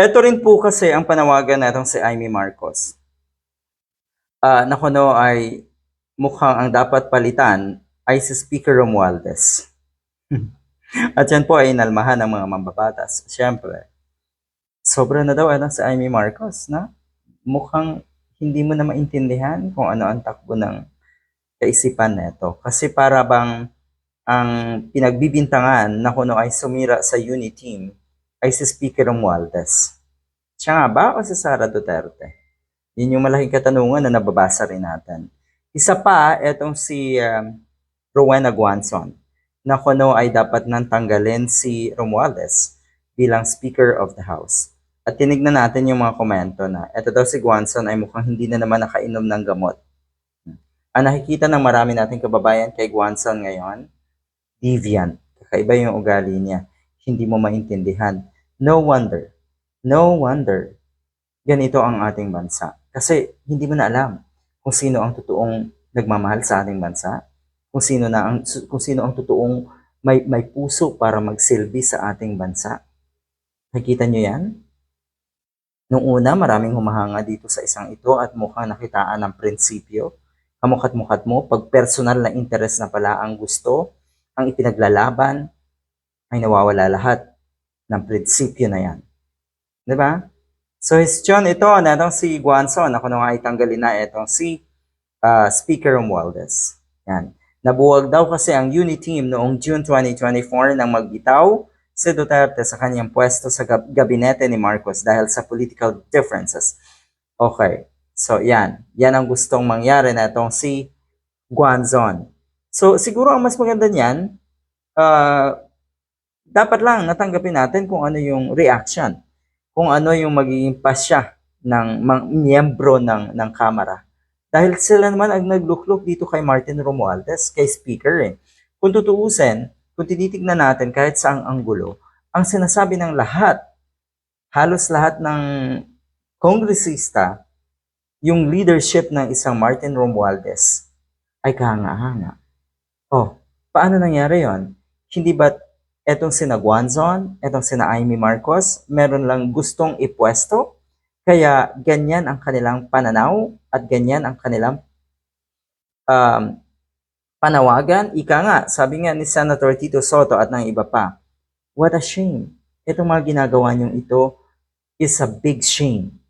Ito rin po kasi ang panawagan natong si Amy Marcos. Na kuno ay mukhang ang dapat palitan ay si Speaker Romualdez. At yan po ay inalmahan ng mga mambabatas. Siyempre, sobra na daw si Amy Marcos, na mukhang hindi mo na maintindihan kung ano ang takbo ng kaisipan nito. Kasi para bang ang pinagbibintangan na kuno ay sumira sa unity team ay si Speaker Romualdez. Siya nga ba o si Sara Duterte? Yun yung malaking katanungan na nababasa rin natin. Isa pa, etong si Rowena Guanzon, na kuno ay dapat nang tanggalin si Romualdez bilang Speaker of the House. At tinignan natin yung mga komento na eto daw si Guanzon ay mukhang hindi na naman nakainom ng gamot. Ang nakikita ng marami nating kababayan kay Guanzon ngayon, deviant. Kakaiba yung ugali niya. Hindi mo maintindihan. No wonder, no wonder, ganito ang ating bansa. Kasi hindi mo na alam kung sino ang totoong nagmamahal sa ating bansa, kung sino ang totoong may puso para magsilbi sa ating bansa. Nakikita nyo yan? Nung una, maraming humahanga dito sa isang ito at mukhang nakitaan ng prinsipyo. Kamukat-mukat mo, pag personal na interest na pala ang gusto, ang ipinaglalaban, ay nawawala lahat ng prinsipyo na yan. Diba? So, question ito na itong si Guanzon, ako nung ay tanggalin na itong si Speaker Romualdez. Yan. Nabuwag daw kasi ang unity team noong June 2024 nang magbitaw si Duterte sa kanyang pwesto sa gabinete ni Marcos dahil sa political differences. Okay. So, yan. Yan ang gustong mangyari na itong si Guanzon. So, siguro ang mas maganda niyan, dapat lang natanggapin natin kung ano yung reaction, kung ano yung magiging pasya ng mga miyembro ng Kamara. Dahil sila naman ang nagluklok dito kay Martin Romualdez, kay Speaker eh. Kung tutuusin, kung tinitignan natin kahit saang anggulo, ang sinasabi ng lahat, halos lahat ng kongresista, yung leadership ng isang Martin Romualdez ay kahanga-hanga. Oh, paano nangyari yon? Hindi ba etong sina Guanzon, etong sina Amy Marcos, meron lang gustong ipwesto? Kaya ganyan ang kanilang pananaw at ganyan ang kanilang panawagan. Ika nga, sabi nga ni Senator Tito Soto at ng iba pa, what a shame. Itong mga ginagawa niyong ito is a big shame.